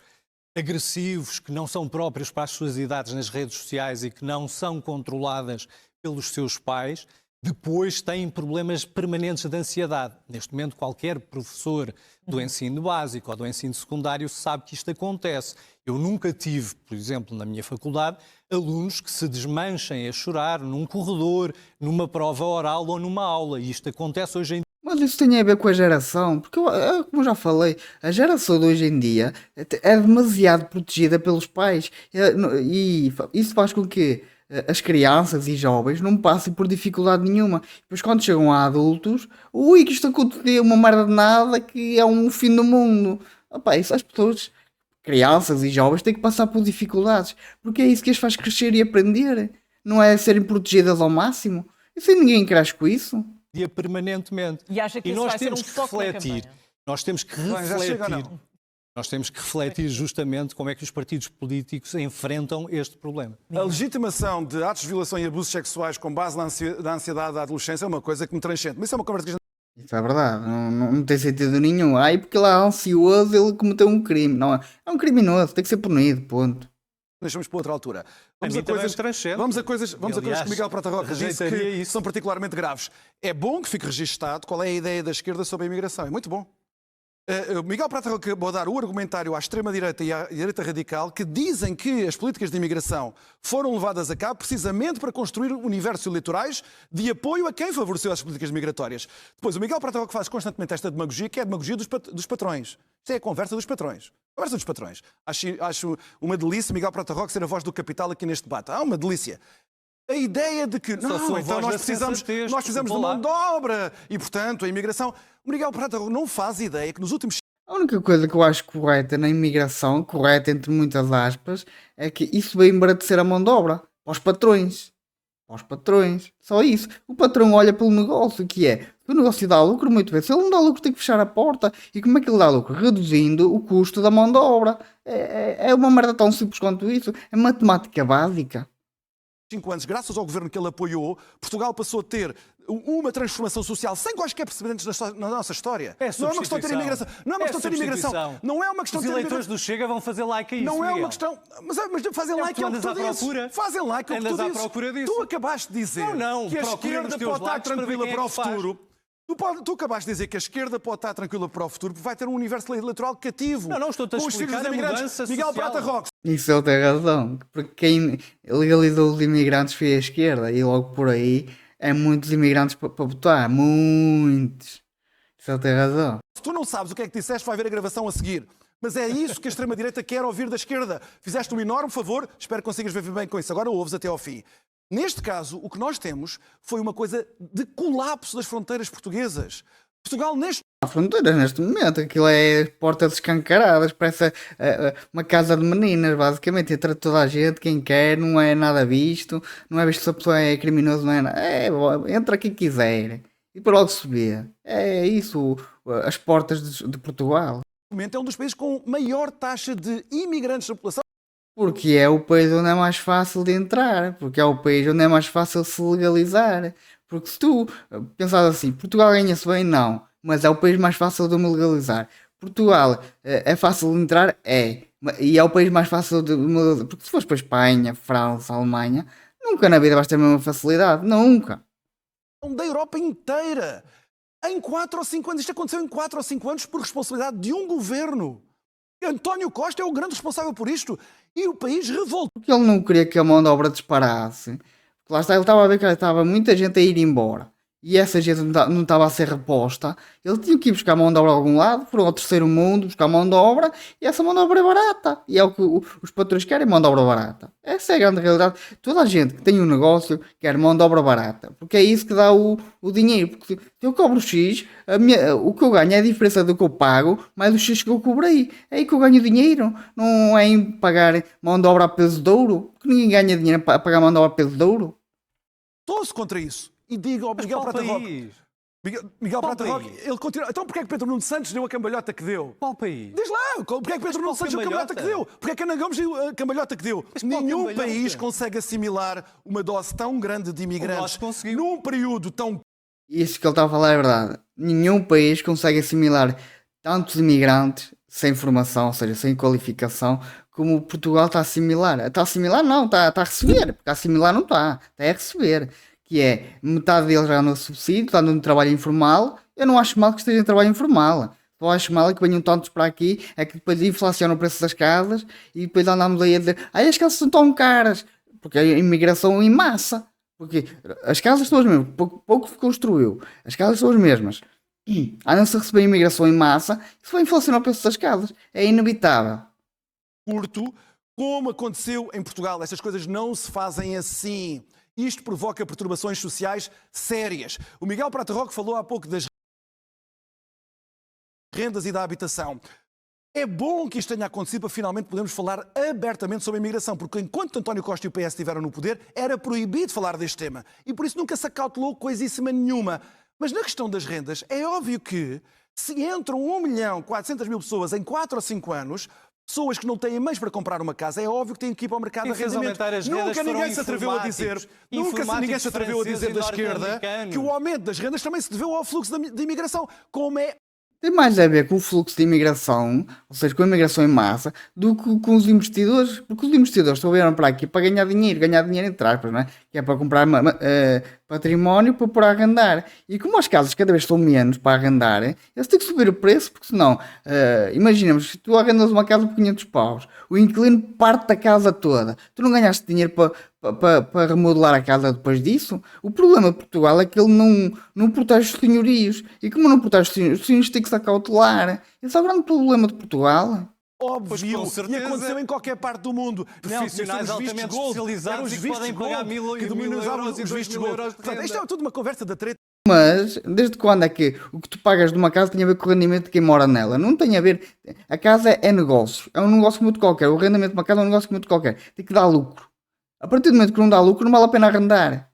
agressivos que não são próprios para as suas idades nas redes sociais e que não são controladas pelos seus pais, depois têm problemas permanentes de ansiedade. Neste momento, qualquer professor do ensino básico ou do ensino secundário sabe que isto acontece. Eu nunca tive, por exemplo, na minha faculdade, alunos que se desmanchem a chorar num corredor, numa prova oral ou numa aula. E isto acontece hoje em dia. Mas isso tem a ver com a geração, porque como eu já falei, a geração de hoje em dia é demasiado protegida pelos pais e isso faz com que as crianças e jovens não passem por dificuldade nenhuma. Depois quando chegam a adultos, ui, que isto aconteceu, uma merda de nada, que é um fim do mundo. Opa, isso as pessoas, crianças e jovens, têm que passar por dificuldades, porque é isso que as faz crescer e aprender, não é serem protegidas ao máximo. E se ninguém cresce com isso. Dia permanentemente. E acha que isso nós vai ser temos um que foco na refletir. campanha? Nós temos que Bem, já chega ou refletir. não? Nós temos que refletir justamente como é que os partidos políticos enfrentam este problema. A legitimação de atos de violação e abusos sexuais com base na ansiedade da adolescência é uma coisa que me transcende. Mas isso é uma conversa que a gente... Isso é verdade, não tem sentido nenhum. Ai, porque ele é ansioso, ele cometeu um crime. Não, é um criminoso, tem que ser punido, ponto. Deixamos para outra altura. Vamos mim a também coisas, me transcende. vamos a coisas que Aliás, o Miguel Prata Roque disse rejeitaria que isso. são particularmente graves. É bom que fique registado qual é a ideia da esquerda sobre a imigração. É muito bom. O Miguel Prata Roque acabou de dar o argumentário à extrema-direita e à direita radical que dizem que as políticas de imigração foram levadas a cabo precisamente para construir universos eleitorais de apoio a quem favoreceu as políticas migratórias. Depois, o Miguel Prata Roque faz constantemente esta demagogia, que é a demagogia dos patrões. Isto é a conversa dos patrões. Conversa dos patrões. Acho uma delícia Miguel Prata Roque ser a voz do capital aqui neste debate. Uma delícia. A ideia de que Sou a então voz nós da precisamos sensatez, de desculpa mão lá. de obra e, portanto, a imigração... O Miguel Prata Roque não faz ideia que nos últimos A única coisa que eu acho correta na imigração, correta entre muitas aspas, é que isso vai embaratecer a mão de obra para os patrões. Para os patrões. Só isso. O patrão olha pelo negócio, que é, se o negócio dá lucro, muito bem. Se ele não dá lucro, tem que fechar a porta. E como é que ele dá lucro? Reduzindo o custo da mão de obra. É uma merda tão simples quanto isso. É matemática básica. 5 anos, graças ao governo que ele apoiou, Portugal passou a ter uma transformação social sem quaisquer precedentes na nossa história. É Não é uma questão de ter imigração. Não é uma questão de ter imigração. substituição. Não é uma questão Os de ter eleitores imigração. do Chega vão fazer like a isso, Não é Miguel. uma questão. Mas fazem É o like que tu ao que andas tu à dizes. procura. Fazem like ao que tu Andas à dizes. procura disso. Tu acabaste de dizer Não, que a procura esquerda nos teus pode estar likes para ver tranquila quem é para o que faz. futuro. Tu acabaste de dizer que a esquerda pode estar tranquila para o futuro porque vai ter um universo eleitoral cativo. Não, estou-te a com os filhos explicar dos a imigrantes. mudança Miguel social. Prata Roque. Isso ele tem razão. Porque quem legalizou os imigrantes foi a esquerda. E logo por aí é muitos imigrantes para votar. Muitos. Isso ele tem razão. Se tu não sabes o que é que disseste, vai ver a gravação a seguir. Mas é isso que a extrema-direita quer ouvir da esquerda. Fizeste um enorme favor, espero que consigas ver bem com isso. Agora ouves até ao fim. Neste caso, o que nós temos foi uma coisa de colapso das fronteiras portuguesas. Portugal, neste Há fronteiras neste momento. Aquilo é portas escancaradas. Parece uma casa de meninas, basicamente. Entra toda a gente, quem quer. Não é nada visto. Não é visto se a pessoa é criminoso, não é nada. Entra quem quiser. E por logo se vê. É isso, as portas de Portugal. momento é um dos países com maior taxa de imigrantes na população. Porque é o país onde é mais fácil de entrar. Porque é o país onde é mais fácil de se legalizar. Porque se tu pensares assim, Portugal ganha-se bem, não. Mas é o país mais fácil de me legalizar. Portugal é fácil de entrar? É. E é o país mais fácil de me legalizar. Porque se fores para a Espanha, França, Alemanha, Nunca na vida vais ter a mesma facilidade. Nunca. Da Europa inteira. Em 4 ou 5 anos. Isto aconteceu em 4 ou 5 anos por responsabilidade de um governo. António Costa é o grande responsável por isto. E o país revoltou. Porque ele não queria que a mão de obra disparasse. Porque lá está, ele estava a ver que estava muita gente a ir embora. E essa gente não estava a ser reposta. Ele tinha que ir buscar mão de obra a algum lado, foram ao terceiro mundo buscar mão de obra, e essa mão de obra é barata. E é o que os patrões querem, mão de obra barata. Essa é a grande realidade. Toda a gente que tem um negócio quer mão de obra barata, porque é isso que dá o dinheiro. Porque se eu cobro X, o que eu ganho é a diferença do que eu pago, mais o X que eu cobrei. É aí que eu ganho dinheiro. Não é em pagar mão de obra a peso de ouro, porque ninguém ganha dinheiro para pagar mão de obra a peso de ouro. Estou-se contra isso. E diga ao Miguel Prata Roque. Miguel Prata Roque, ele continua. Então porquê é que Pedro Nuno Santos deu a cambalhota que deu? Qual país? Diz lá, porquê é que Pedro Nuno Santos deu a cambalhota que deu? Porquê é que Ana Gomes deu a cambalhota que deu? Nenhum país consegue assimilar uma dose tão grande de imigrantes num período tão... Isso que ele está a falar é verdade. Nenhum país consegue assimilar tantos imigrantes sem formação, ou seja, sem qualificação, como Portugal está a assimilar. Está a assimilar? Não, está a receber. Porque a assimilar não está. Está a receber. Que é, metade deles já no subsídio, está no trabalho informal. Eu não acho mal que esteja em trabalho informal. Só acho mal é que venham tantos para aqui, é que depois inflaciona o preço das casas e depois andamos aí a dizer, as casas são tão caras. Porque a imigração em massa. Porque as casas são as mesmas, pouco se construiu. As casas são as mesmas. Andam-se a receber imigração em massa, isso vai inflacionar o preço das casas. É inevitável. Curto, como aconteceu em Portugal. Estas coisas não se fazem assim. Isto provoca perturbações sociais sérias. O Miguel Prata Roque falou há pouco das rendas e da habitação. É bom que isto tenha acontecido para finalmente podermos falar abertamente sobre a imigração, porque enquanto António Costa e o PS estiveram no poder, era proibido falar deste tema. E por isso nunca se acautelou coisíssima nenhuma. Mas na questão das rendas, é óbvio que se entram 1.400.000 pessoas em 4 ou 5 anos, pessoas que não têm meios para comprar uma casa, é óbvio que têm que ir para o mercado de arrendamento. Nunca ninguém se atreveu a dizer, da esquerda que o aumento das rendas também se deveu ao fluxo de imigração. Como é... Tem mais a ver com o fluxo de imigração, ou seja, com a imigração em massa, do que com os investidores. Porque os investidores só vieram para aqui para ganhar dinheiro entre aspas, não é? Que é para comprar património para pôr a arrendar. E como as casas cada vez são menos para arrendar, eles têm que subir o preço, porque senão, imaginemos, se tu arrendas uma casa por 500 paus, o inquilino parte da casa toda, tu não ganhaste dinheiro para remodelar a casa depois disso. O problema de Portugal é que ele não protege os senhorios. E como não protege os senhorios, tem que se acautelar. Esse é o grande problema de Portugal. Óbvio, e aconteceu em qualquer parte do mundo. Profissionais altamente especializados que podem pagar 1.000 euros e 2.000 euros de renda. Isto é tudo uma conversa da treta. Mas, desde quando é que o que tu pagas de uma casa tem a ver com o rendimento de quem mora nela? Não tem a ver. A casa é negócio. É um negócio muito qualquer. O rendimento de uma casa é um negócio muito qualquer. Tem que dar lucro. A partir do momento que não dá lucro, não vale a pena arrendar.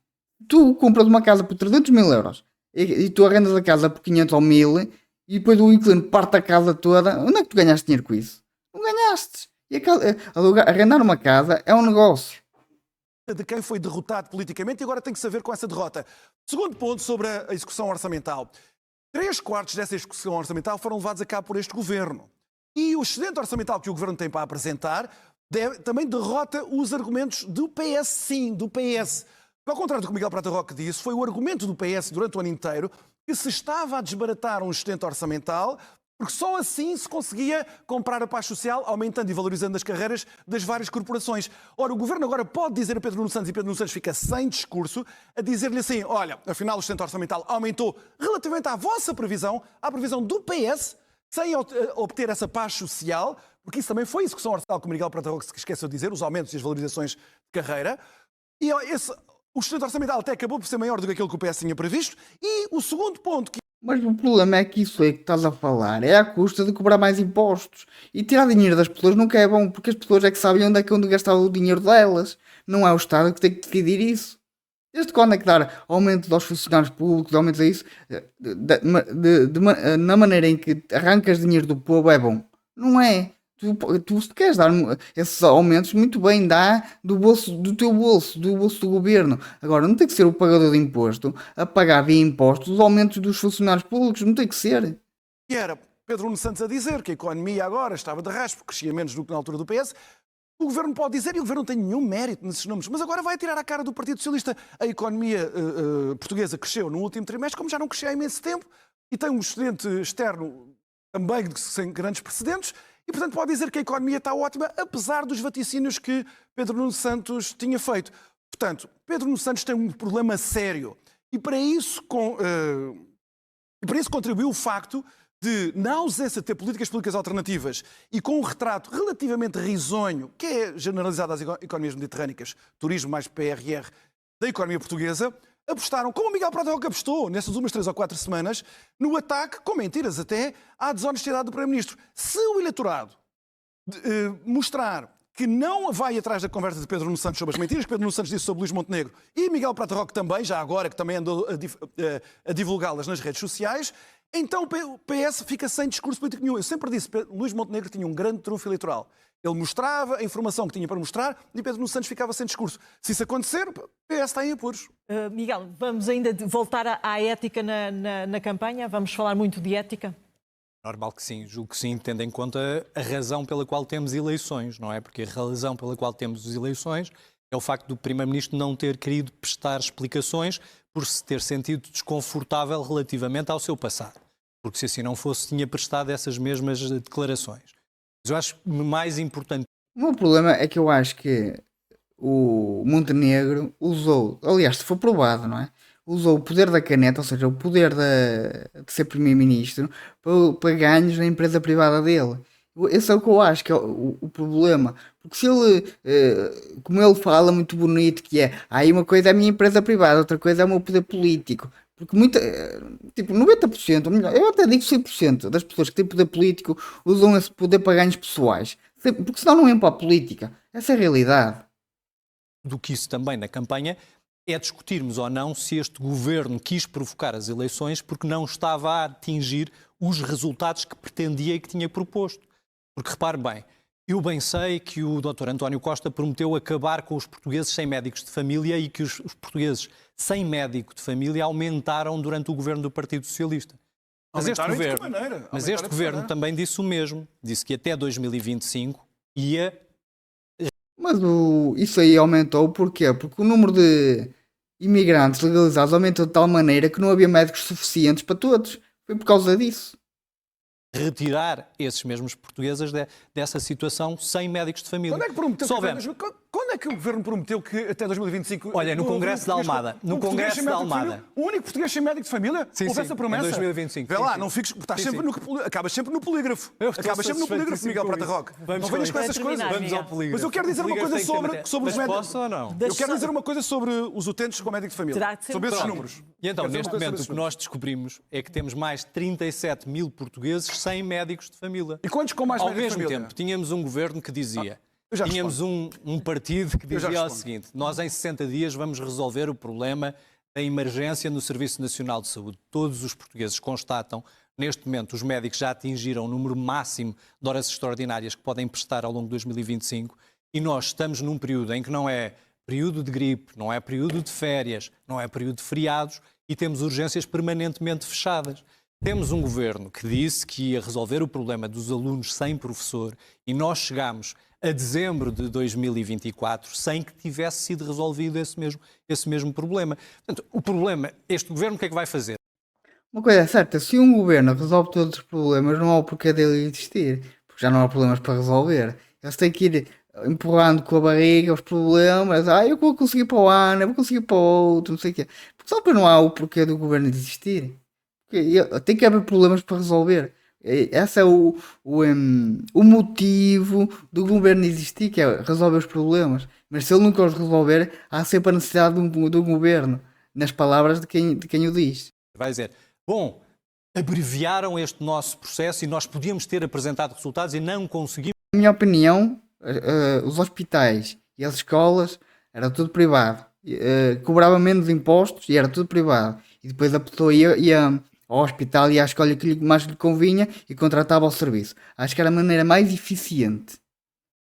Tu compras uma casa por 300.000 euros e tu arrendas a casa por 500 ou 1.000 e depois o inquilino parte a casa toda. Onde é que tu ganhaste dinheiro com isso? Não ganhaste. E arrendar uma casa é um negócio. De quem foi derrotado politicamente e agora tem que saber com essa derrota. Segundo ponto sobre a execução orçamental. 3/4 dessa execução orçamental foram levados a cabo por este governo. E o excedente orçamental que o governo tem para apresentar também derrota os argumentos do PS, sim, do PS. Ao contrário do que o Miguel Prata Roque disse, foi o argumento do PS durante o ano inteiro que se estava a desbaratar um excedente orçamental, porque só assim se conseguia comprar a paz social, aumentando e valorizando as carreiras das várias corporações. Ora, o Governo agora pode dizer a Pedro Nuno Santos, e Pedro Nuno Santos fica sem discurso, a dizer-lhe assim, olha, afinal o excedente orçamental aumentou relativamente à vossa previsão, à previsão do PS, sem obter essa paz social, porque isso também foi execução orçamental, como Miguel Prata Roque se esqueceu de dizer, os aumentos e as valorizações de carreira. E o excedente orçamental até acabou por ser maior do que aquilo que o PS tinha previsto. E o segundo ponto que... Mas o problema é que isso aí que estás a falar é à custa de cobrar mais impostos. E tirar dinheiro das pessoas nunca é bom, porque as pessoas é que sabem onde é que gastar o dinheiro delas. Não é o Estado que tem que decidir isso. Desde quando é que dar aumento aos funcionários públicos, aumento a isso, na maneira em que arrancas dinheiro do povo é bom? Não é. Tu se queres dar esses aumentos, muito bem, dá do teu bolso, do bolso do governo. Agora, não tem que ser o pagador de imposto a pagar via impostos os aumentos dos funcionários públicos, não tem que ser. E era Pedro Nuno Santos a dizer que a economia agora estava de raspo, crescia menos do que na altura do PS. o Governo pode dizer, e o Governo não tem nenhum mérito nesses números, mas agora vai tirar a cara do Partido Socialista. A economia portuguesa cresceu no último trimestre, como já não crescia há imenso tempo, e tem um excedente externo também sem grandes precedentes, e portanto pode dizer que a economia está ótima, apesar dos vaticínios que Pedro Nuno Santos tinha feito. Portanto, Pedro Nuno Santos tem um problema sério, e para isso contribuiu o facto de, na ausência de ter políticas públicas alternativas e com um retrato relativamente risonho, que é generalizado às economias mediterrânicas, turismo mais PRR, da economia portuguesa, apostaram, como o Miguel Prata Roca apostou nessas últimas 3 ou 4 semanas, no ataque, com mentiras até, à desonestidade do Primeiro-Ministro. Se o eleitorado mostrar que não vai atrás da conversa de Pedro Nuno Santos sobre as mentiras que Pedro Nuno Santos disse sobre Luís Montenegro e Miguel Prata Roca também, já agora, que também andou a divulgá-las nas redes sociais, então o PS fica sem discurso político nenhum. Eu sempre disse que Luís Montenegro tinha um grande trunfo eleitoral. Ele mostrava a informação que tinha para mostrar e Pedro Nuno Santos ficava sem discurso. Se isso acontecer, o PS está em apuros. Miguel, vamos ainda voltar à ética na campanha? Vamos falar muito de ética? Normal que sim, julgo que sim, tendo em conta a razão pela qual temos eleições, não é? Porque a razão pela qual temos as eleições é o facto do Primeiro-Ministro não ter querido prestar explicações por se ter sentido desconfortável relativamente ao seu passado. Porque se assim não fosse, tinha prestado essas mesmas declarações. Mas eu acho mais importante... O meu problema é que eu acho que o Montenegro usou, aliás, se for provado, não é? Usou o poder da caneta, ou seja, o poder de ser primeiro-ministro, para ganhos na empresa privada dele. Esse é o que eu acho que é o problema. Porque se ele, como ele fala muito bonito, que é, aí uma coisa é a minha empresa privada, outra coisa é o meu poder político. Porque tipo, 90%, ou melhor, eu até digo 100% das pessoas que têm poder político usam esse poder para ganhos pessoais. Porque senão não iam para a política. Essa é a realidade. Do que isso também na campanha é discutirmos ou não se este governo quis provocar as eleições porque não estava a atingir os resultados que pretendia e que tinha proposto. Porque repare bem, eu bem sei que o Dr. António Costa prometeu acabar com os portugueses sem médicos de família e que os portugueses sem médico de família aumentaram durante o governo do Partido Socialista. Mas este governo também disse o mesmo. Disse que até 2025 ia... Mas isso aí aumentou porquê? Porque o número de imigrantes legalizados aumentou de tal maneira que não havia médicos suficientes para todos. Foi por causa disso. Retirar esses mesmos portugueses dessa situação sem médicos de família. Quando é que prometeu? Quando é que o Governo prometeu que até 2025... Olha, no Congresso de Almada. No Congresso de Almada. O único português sem médico de família? Houve essa promessa? Em 2025. Vê lá, não fiques... Acabas sempre no polígrafo. Acabas sempre no polígrafo, Miguel Prata Roca. Não venhas com essas coisas. Vamos ao polígrafo. Mas eu quero dizer uma coisa sobre os médicos. Posso ou não? Eu quero dizer uma coisa sobre os utentes com médico de família. Sobre esses números. E então, neste momento, o que nós descobrimos é que temos mais de 37 mil portugueses sem médicos de família. E quantos com mais médicos de família? Ao mesmo tempo, tínhamos um governo que dizia... Tínhamos um partido que dizia o seguinte: nós em 60 dias vamos resolver o problema da emergência no Serviço Nacional de Saúde. Todos os portugueses constatam, neste momento, os médicos já atingiram o número máximo de horas extraordinárias que podem prestar ao longo de 2025 e nós estamos num período em que não é período de gripe, não é período de férias, não é período de feriados e temos urgências permanentemente fechadas. Temos um governo que disse que ia resolver o problema dos alunos sem professor e nós chegamos a dezembro de 2024 sem que tivesse sido resolvido esse mesmo problema. Portanto, o problema, este governo o que é que vai fazer? Uma coisa é certa, se um governo resolve todos os problemas, não há o porquê dele existir, porque já não há problemas para resolver. Eles têm que ir empurrando com a barriga os problemas, eu vou conseguir para o ano, eu vou conseguir para o outro, não sei o quê. Porque só depois não há o porquê do governo existir. Tem que haver problemas para resolver. Esse é o motivo do governo existir, que é resolver os problemas. Mas se ele nunca os resolver, há sempre a necessidade do governo, nas palavras de quem o diz. Vai dizer, bom, abreviaram este nosso processo e nós podíamos ter apresentado resultados e não conseguimos. Na minha opinião, os hospitais e as escolas era tudo privado. Cobrava menos impostos e era tudo privado. E depois a pessoa ia ao hospital e à escola que mais lhe convinha e contratava o serviço. Acho que era a maneira mais eficiente.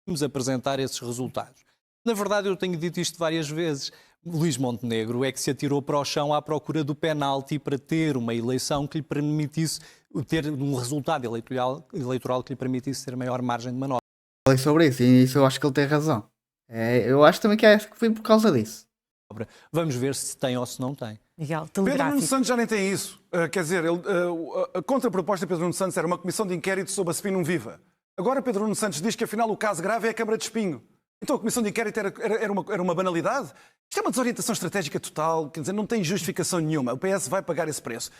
Vamos apresentar esses resultados. Na verdade, eu tenho dito isto várias vezes. Luís Montenegro é que se atirou para o chão à procura do penalti para ter uma eleição que lhe permitisse ter um resultado eleitoral que lhe permitisse ter maior margem de manobra. Falei sobre isso e isso eu acho que ele tem razão. Eu acho também que foi por causa disso. Vamos ver se tem ou se não tem. Miguel, Pedro Nuno telegráfico. Santos já nem tem isso. Quer dizer, a contraproposta de Pedro Nuno Santos era uma comissão de inquérito sobre a Spin Viva. Agora Pedro Nuno Santos diz que afinal o caso grave é a Câmara de Espinho. Então a comissão de inquérito era uma banalidade? Isto é uma desorientação estratégica total, quer dizer, não tem justificação nenhuma. O PS vai pagar esse preço.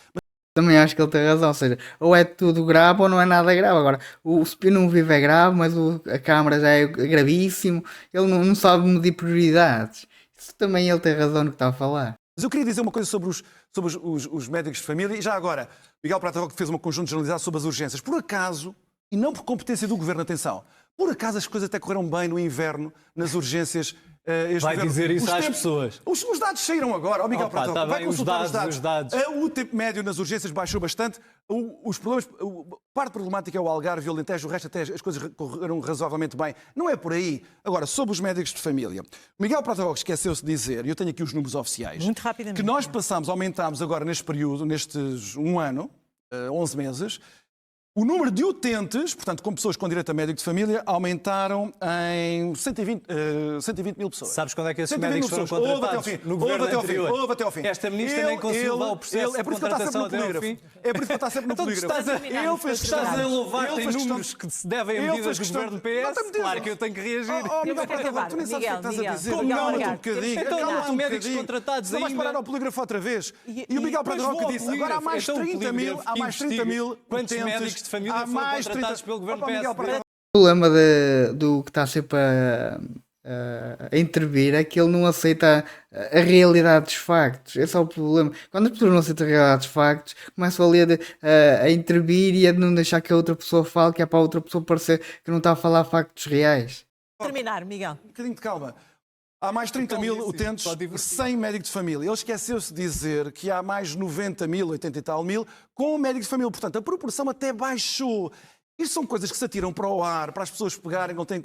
Também acho que ele tem razão, ou seja, ou é tudo grave ou não é nada grave. Agora, o Spin não vive é grave, mas a Câmara já é gravíssimo, ele não sabe medir prioridades. Isso também ele tem razão no que está a falar. Mas eu queria dizer uma coisa sobre os médicos de família e já agora, Miguel Prata Roque fez um conjunto generalizado sobre as urgências. Por acaso, e não por competência do Governo, atenção, por acaso as coisas até correram bem no inverno, nas urgências. Vai dizer isso às pessoas. Os dados saíram agora. Miguel Opa, Prata tá Roque, vai bem, consultar os dados. O tempo médio nas urgências baixou bastante. Os problemas, a parte problemática é o Algarve e o Alentejo, o resto até as coisas correram razoavelmente bem. Não é por aí. Agora, sobre os médicos de família. Miguel Prata Roque esqueceu-se de dizer, e eu tenho aqui os números oficiais, Muito rapidamente. que nós aumentámos agora neste período, nestes um ano, 11 meses, o número de utentes, portanto, com pessoas com direito a médico de família, aumentaram em 120 mil pessoas. Sabes quando é que esses 120 médicos mil foram pessoas. contratados? No governo anterior. Houve até ao fim. Esta ministra nem conseguiu levar o processo de contratação até ao fim. É por isso que ele está sempre no Então tu polígrafo. Ele fez estás a louvar em questão- números que se devem a Ele medidas fez do questão- governo Não tem PS, medidas. claro que eu tenho que reagir. Miguel que Prata acabar. Roque, tu nem sabes o que estás a Miguel, dizer. Miguel Calma-te um Morgado. bocadinho. Então não, Calma-te há um médicos bocadinho. contratados Não vais ainda. parar ao polígrafo outra vez. E- E o Miguel e Prata depois Roque vou ao disse, agora há mais polígrafo. 30 Então, mil, o há mais 30 mil quantos utentes, médicos de família há foram mais contratados pelo governo Opa, Miguel PSD? Prata O problema do que está sempre a intervir é que ele não aceita a realidade dos factos. Esse é o problema. Quando as pessoas não aceitam a realidade dos factos, começam ali a intervir e a não deixar que a outra pessoa fale, que é para a outra pessoa parecer que não está a falar factos reais. Terminar, Miguel. Um bocadinho de calma. Há mais 30 mil Calma, utentes só divertido. sem médico de família. Ele esqueceu-se de dizer que há mais 90 mil, 80 e tal mil, com médico de família. Portanto, a proporção até baixou. Isto são coisas que se atiram para o ar, para as pessoas pegarem, não têm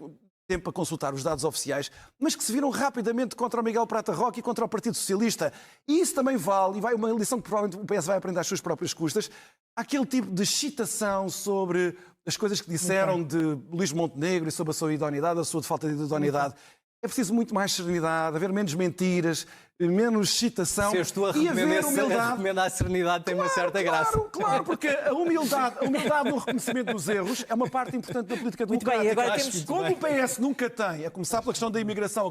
tempo para consultar os dados oficiais, mas que se viram rapidamente contra o Miguel Prata Roque e contra o Partido Socialista. E isso também vale, e vai uma lição que provavelmente o PS vai aprender às suas próprias custas, aquele tipo de excitação sobre as coisas que disseram de Luís Montenegro e sobre a sua idoneidade, a sua falta de idoneidade. É preciso muito mais serenidade, haver menos mentiras, menos excitação Se és tu a e haver humildade. recomendar a serenidade tem uma certa graça. Claro, porque a humildade no reconhecimento dos erros é uma parte importante da política Muito bem, democrática. agora Acho temos- que como o PS nunca tem, a começar pela questão da imigração,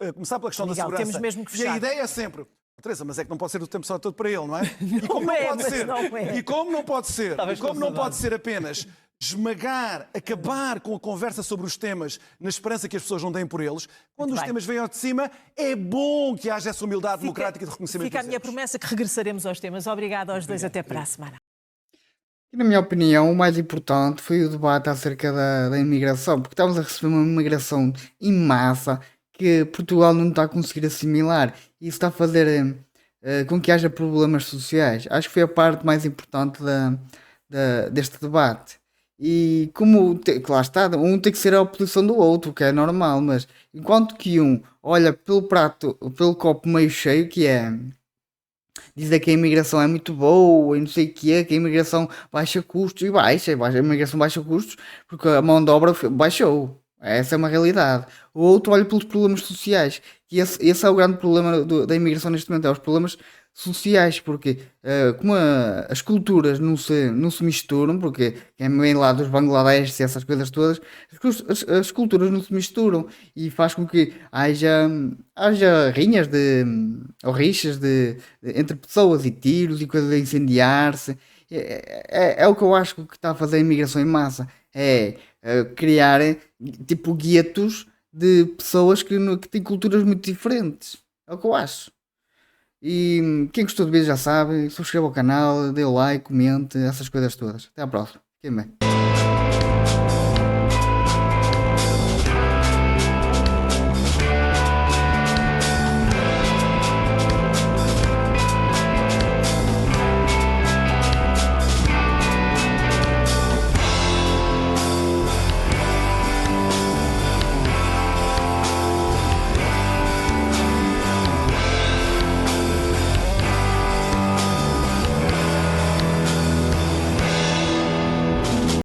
a começar pela questão Miguel, da segurança, temos mesmo que e fechar. a ideia é sempre... Teresa, mas é que não pode ser o tempo só todo para ele, não é? E como é, não pode mas ser, não é. e como não pode ser, Estavas e como não com pode saudades. ser apenas esmagar, acabar com a conversa sobre os temas na esperança que as pessoas não deem por eles, quando Muito os bem. temas vêm ao de cima, é bom que haja essa humildade democrática de reconhecimento Fica a dos minha erros. promessa que regressaremos aos temas. Obrigada aos dois. Até para a semana. E, na minha opinião, o mais importante foi o debate acerca da imigração, porque estamos a receber uma imigração em massa que Portugal não está a conseguir assimilar. E isso está a fazer com que haja problemas sociais. Acho que foi a parte mais importante deste debate. E como que lá está, um tem que ser a oposição do outro, que é normal, mas enquanto que um olha pelo prato, pelo copo meio cheio, que é dizer que a imigração é muito boa e não sei o que é, que a imigração baixa custos, e a imigração baixa custos porque a mão de obra baixou. Essa é uma realidade. O outro olha pelos problemas sociais, que esse é o grande problema da imigração neste momento, é os problemas sociais, porque como as culturas não se misturam, porque quem vem lá dos Bangladesh e essas coisas todas, as culturas não se misturam e faz com que haja rinhas ou rixas entre pessoas e tiros e coisas a incendiar-se. É o que eu acho que está a fazer a imigração em massa, é criar tipo guetos de pessoas que têm culturas muito diferentes. É o que eu acho. E quem gostou do vídeo já sabe, subscreva o canal, dê o like, comente, essas coisas todas. Até à próxima. Fiquem bem.